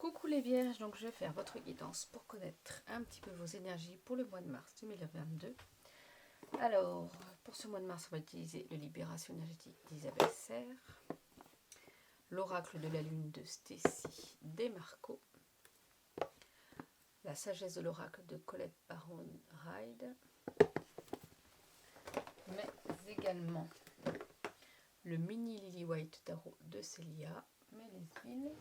Coucou les vierges, donc je vais faire votre guidance pour connaître un petit peu vos énergies pour le mois de mars 2022. Alors, pour ce mois de mars, on va utiliser le Libération énergétique d'Isabelle Serre, l'oracle de la lune de Stacy Desmarco, la sagesse de l'oracle de Colette Baron Hyde, mais également le mini Lily White Tarot de Célia Mélésville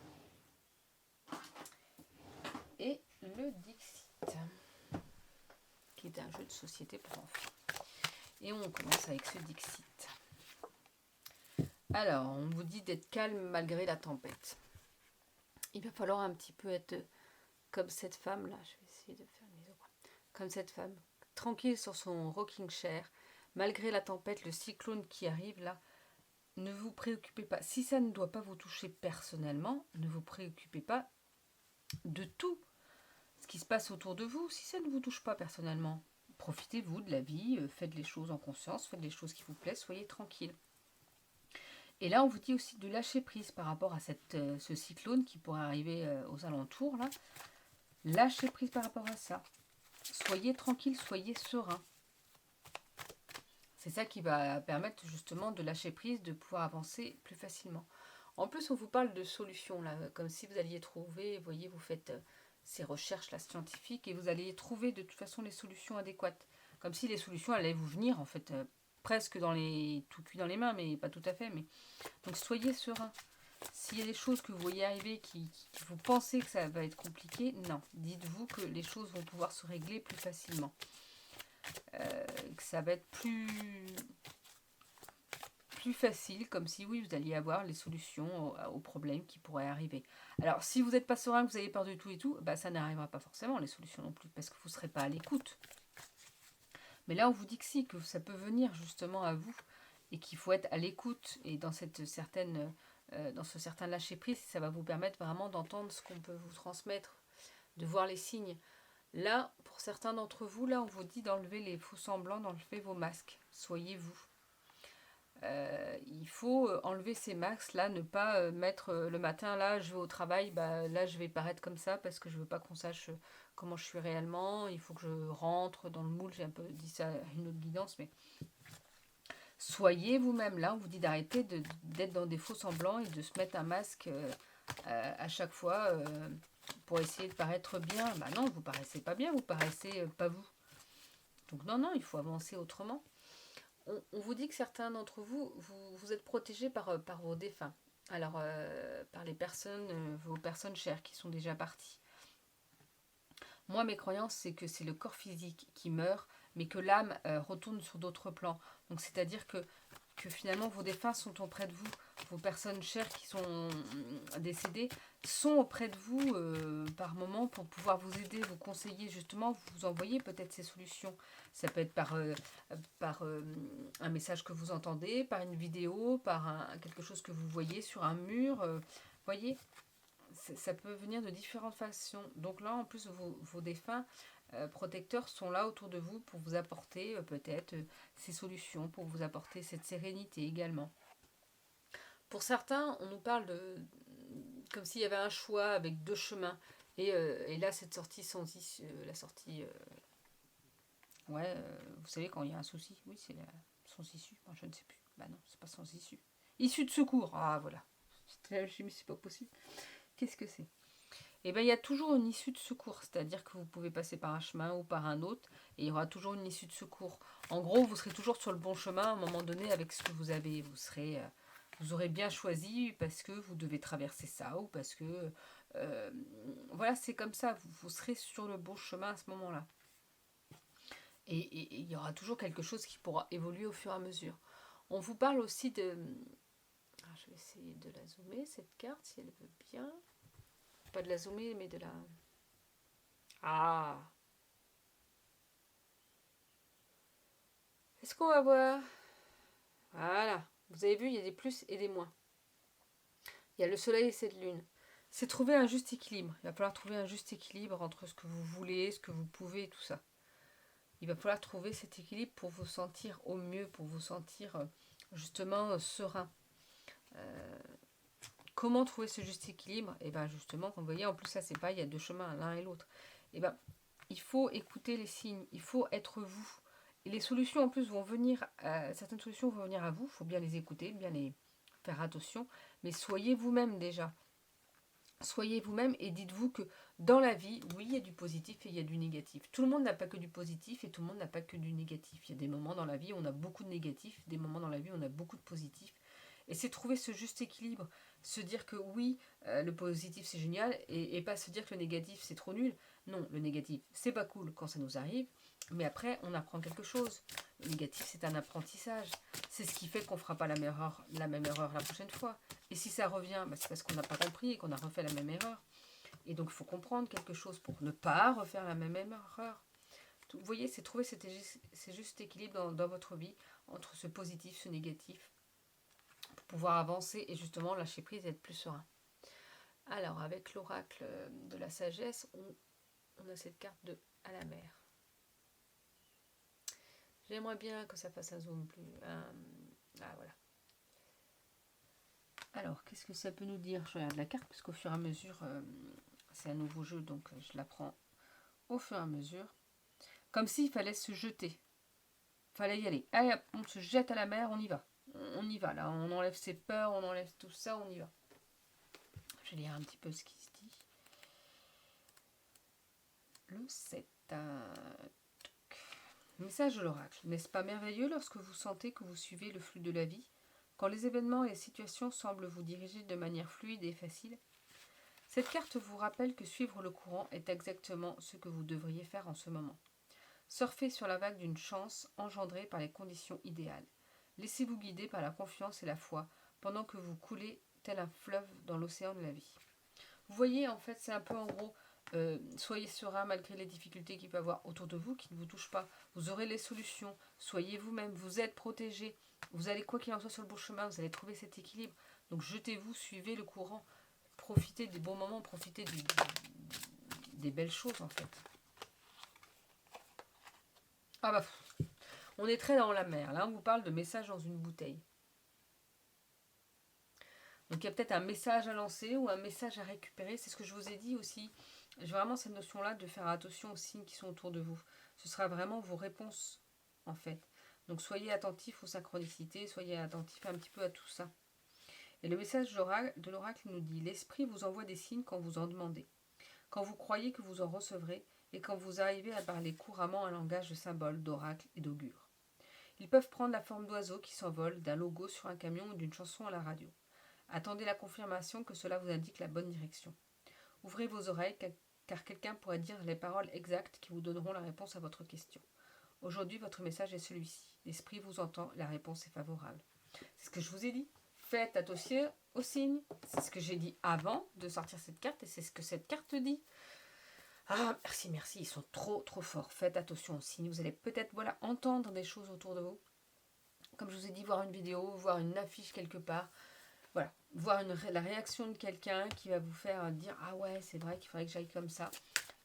et le Dixit, qui est un jeu de société pour enfants. Et on commence avec ce Dixit. Alors, on vous dit d'être calme malgré la tempête. Il va falloir un petit peu être comme cette femme-là. Je vais essayer de faire une mise au point. Comme cette femme, tranquille sur son rocking chair. Malgré la tempête, le cyclone qui arrive là, ne vous préoccupez pas. Si ça ne doit pas vous toucher personnellement, ne vous préoccupez pas de tout ce qui se passe autour de vous. Si ça ne vous touche pas personnellement, profitez-vous de la vie, faites les choses en conscience, faites les choses qui vous plaisent, soyez tranquille. Et là, on vous dit aussi de lâcher prise par rapport à ce cyclone qui pourrait arriver aux alentours. Là. Lâchez prise par rapport à ça. Soyez tranquille, soyez serein. C'est ça qui va permettre justement de lâcher prise, de pouvoir avancer plus facilement. En plus, on vous parle de solutions, là, comme si vous alliez trouver, vous voyez, vous faites ces recherches là, scientifiques et vous alliez trouver de toute façon les solutions adéquates. Comme si les solutions allaient vous venir, en fait, presque tout cuit dans les mains, mais pas tout à fait. Donc soyez serein. S'il y a des choses que vous voyez arriver, qui vous pensez que ça va être compliqué, non. Dites-vous que les choses vont pouvoir se régler plus facilement. Que ça va être plus facile, comme si oui, vous alliez avoir les solutions aux problèmes qui pourraient arriver. Alors, si vous n'êtes pas serein, que vous avez peur de tout et tout, bah, ça n'arrivera pas forcément, les solutions non plus, parce que vous ne serez pas à l'écoute. Mais là, on vous dit que si, que ça peut venir justement à vous, et qu'il faut être à l'écoute, et dans cette certaine... dans ce certain lâcher-prise, ça va vous permettre vraiment d'entendre ce qu'on peut vous transmettre, de voir les signes. Là, pour certains d'entre vous, là, on vous dit d'enlever les faux semblants, d'enlever vos masques. Soyez vous. Il faut enlever ces masques, là, ne pas mettre le matin, là, je vais au travail, bah, là, je vais paraître comme ça, parce que je veux pas qu'on sache comment je suis réellement. Il faut que je rentre dans le moule, j'ai un peu dit ça à une autre guidance, mais... Soyez vous-même. Là, on vous dit d'arrêter d'être dans des faux semblants et de se mettre un masque à chaque fois pour essayer de paraître bien. Bah non, vous paraissez pas bien, vous paraissez pas vous. Donc non, non, il faut avancer autrement. On vous dit que certains d'entre vous, vous êtes protégés par vos défunts. Alors, par les personnes, vos personnes chères qui sont déjà parties. Moi, mes croyances, c'est que c'est le corps physique qui meurt, mais que l'âme retourne sur d'autres plans. Donc, c'est-à-dire que finalement, vos défunts sont auprès de vous. Vos personnes chères qui sont décédées sont auprès de vous par moment pour pouvoir vous aider, vous conseiller, justement, vous envoyer peut-être ces solutions. Ça peut être par un message que vous entendez, par une vidéo, par quelque chose que vous voyez sur un mur. Voyez, ça peut venir de différentes façons. Donc là, en plus, vos défunts protecteurs sont là autour de vous pour vous apporter peut-être ces solutions, pour vous apporter cette sérénité également. Pour certains, on nous parle comme s'il y avait un choix avec deux chemins. Et là, cette sortie sans issue, la sortie... vous savez, quand il y a un souci, oui, c'est sans issue. Enfin, je ne sais plus. Bah non, c'est pas sans issue. Issue de secours. Ah, voilà. Mais c'est pas possible. Qu'est-ce que c'est? Eh bien, il y a toujours une issue de secours, c'est-à-dire que vous pouvez passer par un chemin ou par un autre, et il y aura toujours une issue de secours. En gros, vous serez toujours sur le bon chemin à un moment donné avec ce que vous avez. Vous aurez bien choisi parce que vous devez traverser ça, ou parce que... voilà, c'est comme ça, vous serez sur le bon chemin à ce moment-là. Et il y aura toujours quelque chose qui pourra évoluer au fur et à mesure. On vous parle aussi de... Alors, je vais essayer de la zoomer, cette carte, si elle veut bien. Pas de la zoomer, mais de la... Ah! Est-ce qu'on va voir? Voilà. Vous avez vu, il y a des plus et des moins. Il y a le soleil et cette lune. C'est trouver un juste équilibre. Il va falloir trouver un juste équilibre entre ce que vous voulez, ce que vous pouvez, tout ça. Il va falloir trouver cet équilibre pour vous sentir au mieux, pour vous sentir justement serein. Comment trouver ce juste équilibre? Et bien justement, comme vous voyez, en plus ça c'est pas, il y a deux chemins, l'un et l'autre. Et ben il faut écouter les signes, il faut être vous. Et les solutions en plus vont venir, certaines solutions vont venir à vous, il faut bien les écouter, bien les faire attention, mais soyez vous-même déjà. Soyez vous-même et dites-vous que dans la vie, oui, il y a du positif et il y a du négatif. Tout le monde n'a pas que du positif et tout le monde n'a pas que du négatif. Il y a des moments dans la vie où on a beaucoup de négatifs, des moments dans la vie où on a beaucoup de positifs. Et c'est trouver ce juste équilibre, se dire que oui, le positif c'est génial et pas se dire que le négatif c'est trop nul. Non, le négatif c'est pas cool quand ça nous arrive, mais après on apprend quelque chose. Le négatif c'est un apprentissage. C'est ce qui fait qu'on ne fera pas la même erreur la prochaine fois. Et si ça revient, bah, c'est parce qu'on n'a pas compris et qu'on a refait la même erreur. Et donc il faut comprendre quelque chose pour ne pas refaire la même erreur. Vous voyez, c'est trouver c'est juste équilibre dans votre vie entre ce positif, ce négatif, pour pouvoir avancer et justement lâcher prise et être plus serein. Alors avec l'oracle de la sagesse, on a cette carte de à la mer. J'aimerais bien que ça fasse un zoom plus. Ah voilà. Alors, qu'est-ce que ça peut nous dire? Je regarde la carte, parce qu'au fur et à mesure, c'est un nouveau jeu, donc je la prends au fur et à mesure. Comme s'il fallait se jeter. Fallait y aller. Allez, hop, on se jette à la mer, on y va. On y va, là. On enlève ses peurs, on enlève tout ça, on y va. Je vais lire un petit peu ce qui se dit. Le 7. Message de l'oracle. N'est-ce pas merveilleux lorsque vous sentez que vous suivez le flux de la vie? Quand les événements et les situations semblent vous diriger de manière fluide et facile? Cette carte vous rappelle que suivre le courant est exactement ce que vous devriez faire en ce moment. Surfez sur la vague d'une chance engendrée par les conditions idéales. Laissez-vous guider par la confiance et la foi pendant que vous coulez tel un fleuve dans l'océan de la vie. Vous voyez, en fait, c'est un peu en gros, soyez serein malgré les difficultés qu'il peut y avoir autour de vous, qui ne vous touchent pas. Vous aurez les solutions, soyez vous-même, vous êtes protégé. Vous allez, quoi qu'il en soit, sur le bon chemin, vous allez trouver cet équilibre. Donc jetez-vous, suivez le courant, profitez des bons moments, profitez des belles choses en fait. Ah bah, on est très dans la mer. Là, on vous parle de message dans une bouteille. Donc il y a peut-être un message à lancer ou un message à récupérer. C'est ce que je vous ai dit aussi. J'ai vraiment cette notion-là de faire attention aux signes qui sont autour de vous. Ce sera vraiment vos réponses, en fait. Donc soyez attentifs aux synchronicités, soyez attentifs un petit peu à tout ça. Et le message de l'oracle nous dit: l'esprit vous envoie des signes quand vous en demandez, quand vous croyez que vous en recevrez et quand vous arrivez à parler couramment un langage de symboles, d'oracles et d'augures. Ils peuvent prendre la forme d'oiseaux qui s'envolent, d'un logo sur un camion ou d'une chanson à la radio. Attendez la confirmation que cela vous indique la bonne direction. Ouvrez vos oreilles car quelqu'un pourrait dire les paroles exactes qui vous donneront la réponse à votre question. Aujourd'hui, votre message est celui-ci. L'esprit vous entend, la réponse est favorable. C'est ce que je vous ai dit. Faites attention aux signes. C'est ce que j'ai dit avant de sortir cette carte et c'est ce que cette carte dit. Ah, merci, ils sont trop forts. Faites attention aux signes. Vous allez peut-être entendre des choses autour de vous. Comme je vous ai dit, voir une vidéo, voir une affiche quelque part. Voilà, voir la réaction de quelqu'un qui va vous faire dire: ah ouais, c'est vrai qu'il faudrait que j'aille comme ça.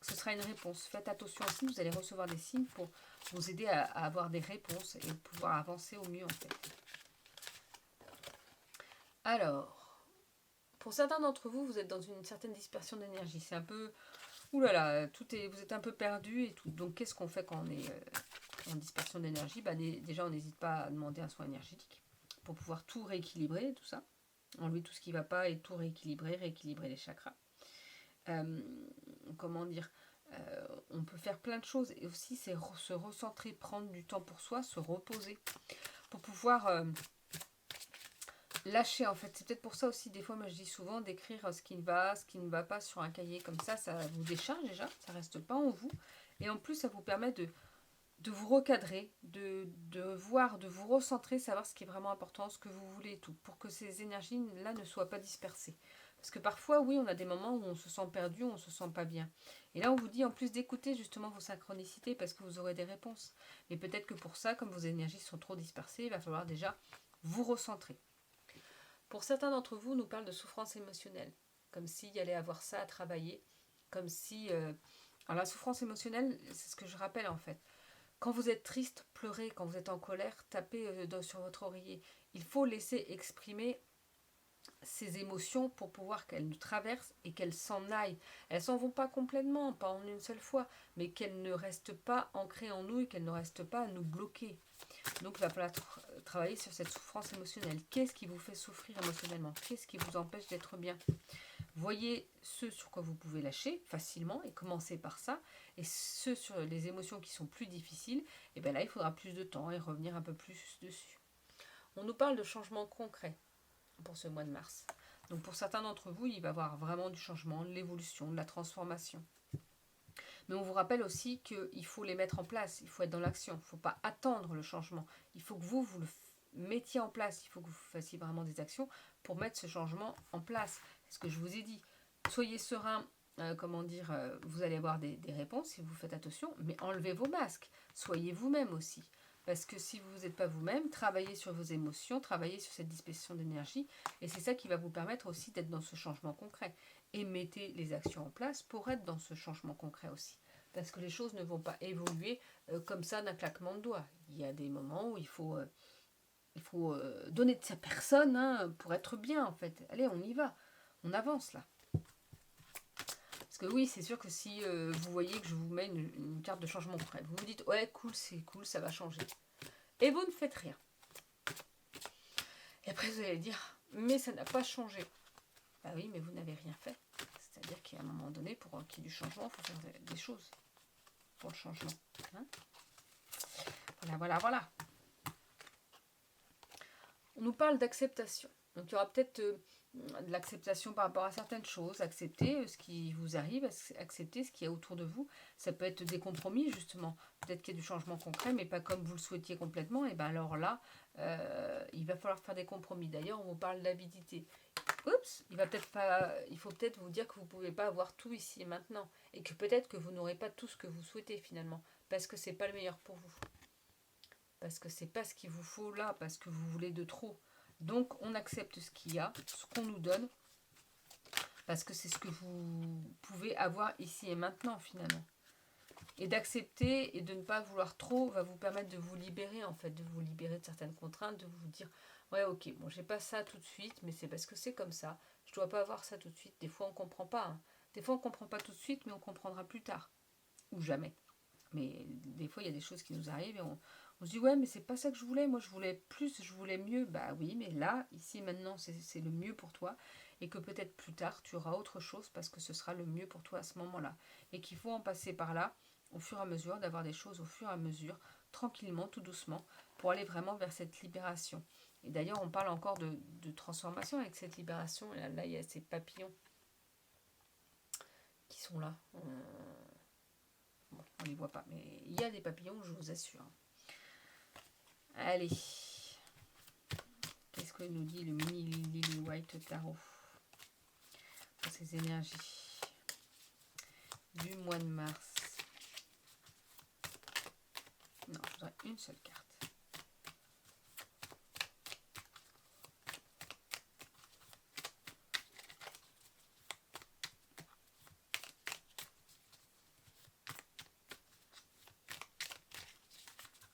Ce sera une réponse. Faites attention aux signes, vous allez recevoir des signes pour vous aider à avoir des réponses et pouvoir avancer au mieux en fait. Alors, pour certains d'entre vous, vous êtes dans une certaine dispersion d'énergie. C'est un peu, oulala, vous êtes un peu perdu et tout. Donc qu'est-ce qu'on fait quand on est en dispersion d'énergie? Déjà, on n'hésite pas à demander un soin énergétique pour pouvoir tout rééquilibrer, tout ça. Enlever tout ce qui ne va pas et tout rééquilibrer les chakras. Comment dire, on peut faire plein de choses et aussi c'est se recentrer, prendre du temps pour soi, se reposer pour pouvoir lâcher en fait. C'est peut-être pour ça aussi des fois moi je dis souvent d'écrire ce qui ne va pas sur un cahier comme ça vous décharge déjà, ça reste pas en vous et en plus ça vous permet de vous recadrer, de voir, de vous recentrer, savoir ce qui est vraiment important, ce que vous voulez et tout, pour que ces énergies-là ne soient pas dispersées. Parce que parfois, oui, on a des moments où on se sent perdu, on se sent pas bien. Et là, on vous dit en plus d'écouter justement vos synchronicités parce que vous aurez des réponses. Mais peut-être que pour ça, comme vos énergies sont trop dispersées, il va falloir déjà vous recentrer. Pour certains d'entre vous, on nous parle de souffrance émotionnelle, comme s'il y allait avoir ça à travailler, comme si... Alors la souffrance émotionnelle, c'est ce que je rappelle en fait. Quand vous êtes triste, pleurez. Quand vous êtes en colère, tapez sur votre oreiller. Il faut laisser exprimer ces émotions pour pouvoir qu'elles nous traversent et qu'elles s'en aillent. Elles s'en vont pas complètement, pas en une seule fois, mais qu'elles ne restent pas ancrées en nous et qu'elles ne restent pas à nous bloquer. Donc il va falloir travailler sur cette souffrance émotionnelle. Qu'est-ce qui vous fait souffrir émotionnellement? Qu'est-ce qui vous empêche d'être bien? Voyez ce sur quoi vous pouvez lâcher facilement et commencer par ça. Et ce sur les émotions qui sont plus difficiles, et bien là il faudra plus de temps et revenir un peu plus dessus. On nous parle de changements concrets pour ce mois de mars. Donc pour certains d'entre vous, il va y avoir vraiment du changement, de l'évolution, de la transformation. Mais on vous rappelle aussi qu'il faut les mettre en place, il faut être dans l'action, il ne faut pas attendre le changement. Il faut que vous le mettiez en place, il faut que vous fassiez vraiment des actions pour mettre ce changement en place. C'est ce que je vous ai dit. Soyez serein, vous allez avoir des réponses si vous faites attention, mais enlevez vos masques, soyez vous-même aussi. Parce que si vous n'êtes pas vous-même, travaillez sur vos émotions, travaillez sur cette dispersion d'énergie, et c'est ça qui va vous permettre aussi d'être dans ce changement concret. Et mettez les actions en place pour être dans ce changement concret aussi. Parce que les choses ne vont pas évoluer comme ça d'un claquement de doigts. Il y a des moments où il faut donner de sa personne pour être bien en fait. Allez, on y va, on avance là. Parce que oui, c'est sûr que si vous voyez que je vous mets une carte de changement concret, vous vous dites ouais cool, c'est cool, ça va changer. Et vous ne faites rien. Et après vous allez dire mais ça n'a pas changé. Bah oui, mais vous n'avez rien fait. C'est-à-dire qu'à un moment donné, pour qu'il y ait du changement, il faut faire des choses pour le changement. Hein, voilà. On nous parle d'acceptation. Donc il y aura peut-être de l'acceptation par rapport à certaines choses, accepter ce qui vous arrive, accepter ce qu'il y a autour de vous. Ça peut être des compromis justement. Peut-être qu'il y a du changement concret, mais pas comme vous le souhaitiez complètement. Et bien alors là, il va falloir faire des compromis. D'ailleurs, on vous parle d'avidité. Oups, il faut peut-être vous dire que vous ne pouvez pas avoir tout ici et maintenant. Et que peut-être que vous n'aurez pas tout ce que vous souhaitez finalement. Parce que c'est pas le meilleur pour vous. Parce que c'est pas ce qu'il vous faut là, parce que vous voulez de trop. Donc on accepte ce qu'il y a, ce qu'on nous donne, parce que c'est ce que vous pouvez avoir ici et maintenant finalement. Et d'accepter et de ne pas vouloir trop va vous permettre de vous libérer en fait, de vous libérer de certaines contraintes, de vous dire ouais ok, bon j'ai pas ça tout de suite, mais c'est parce que c'est comme ça, je dois pas avoir ça tout de suite. Des fois on comprend pas, hein. Des fois on comprend pas tout de suite, mais on comprendra plus tard, ou jamais. Mais des fois il y a des choses qui nous arrivent et on se dit ouais mais c'est pas ça que je voulais, moi je voulais plus, je voulais mieux. Bah oui, mais là, ici, maintenant c'est le mieux pour toi et que peut-être plus tard tu auras autre chose parce que ce sera le mieux pour toi à ce moment-là. Et qu'il faut en passer par là au fur et à mesure, d'avoir des choses au fur et à mesure, tranquillement, tout doucement, pour aller vraiment vers cette libération. Et d'ailleurs on parle encore de transformation avec cette libération. Et là il y a ces papillons qui sont là. Bon, on ne les voit pas, mais il y a des papillons, je vous assure. Allez, qu'est-ce que nous dit le mini Lily White Tarot pour ces énergies du mois de mars? Non, je voudrais une seule carte.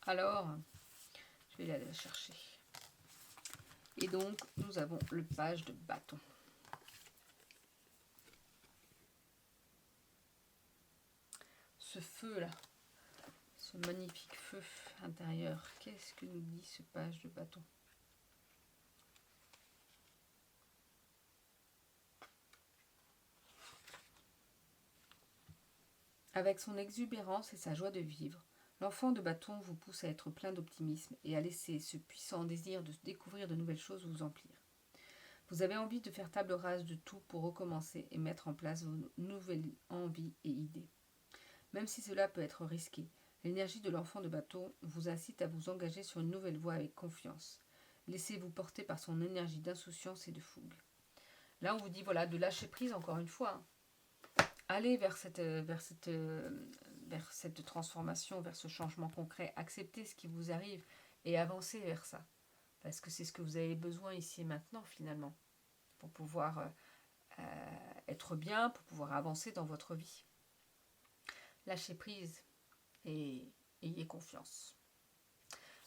Alors, je vais aller la chercher. Et donc, nous avons le page de bâton. Ce feu-là, ce magnifique feu intérieur, qu'est-ce que nous dit ce page de bâton? Avec son exubérance et sa joie de vivre, l'enfant de bâton vous pousse à être plein d'optimisme et à laisser ce puissant désir de découvrir de nouvelles choses vous emplir. Vous avez envie de faire table rase de tout pour recommencer et mettre en place vos nouvelles envies et idées. Même si cela peut être risqué, l'énergie de l'enfant de bâton vous incite à vous engager sur une nouvelle voie avec confiance. Laissez-vous porter par son énergie d'insouciance et de fougue. Là, on vous dit voilà, de lâcher prise encore une fois. Allez vers cette transformation, vers ce changement concret. Acceptez ce qui vous arrive et avancez vers ça. Parce que c'est ce que vous avez besoin ici et maintenant finalement. Pour pouvoir être bien, pour pouvoir avancer dans votre vie. Lâchez prise et ayez confiance.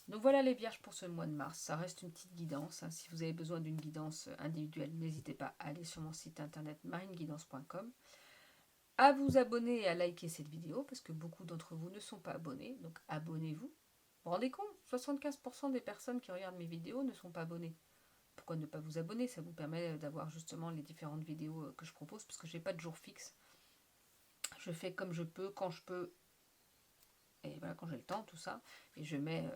Donc voilà les vierges pour ce mois de mars. Ça reste une petite guidance, hein. Si vous avez besoin d'une guidance individuelle, n'hésitez pas à aller sur mon site internet marineguidance.com, à vous abonner et à liker cette vidéo, parce que beaucoup d'entre vous ne sont pas abonnés, donc abonnez-vous. Vous vous rendez compte, 75% des personnes qui regardent mes vidéos ne sont pas abonnées. Pourquoi ne pas vous abonner? Ça vous permet d'avoir justement les différentes vidéos que je propose, parce que je n'ai pas de jour fixe. Je fais comme je peux, quand je peux, et voilà, quand j'ai le temps, tout ça. Et je mets,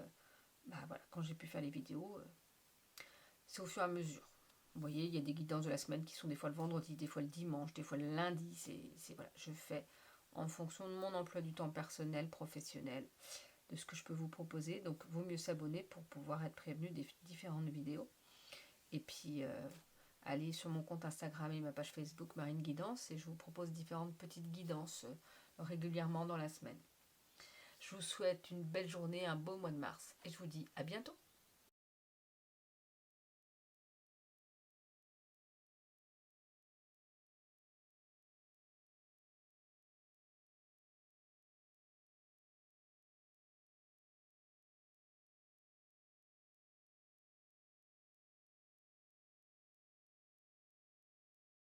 voilà, quand j'ai pu faire les vidéos, c'est au fur et à mesure. Vous voyez, il y a des guidances de la semaine qui sont des fois le vendredi, des fois le dimanche, des fois le lundi. Voilà, je fais en fonction de mon emploi du temps personnel, professionnel, de ce que je peux vous proposer. Donc, vaut mieux s'abonner pour pouvoir être prévenu des différentes vidéos. Et puis, allez sur mon compte Instagram et ma page Facebook Marine Guidance, et je vous propose différentes petites guidances régulièrement dans la semaine. Je vous souhaite une belle journée, un beau mois de mars, et je vous dis à bientôt.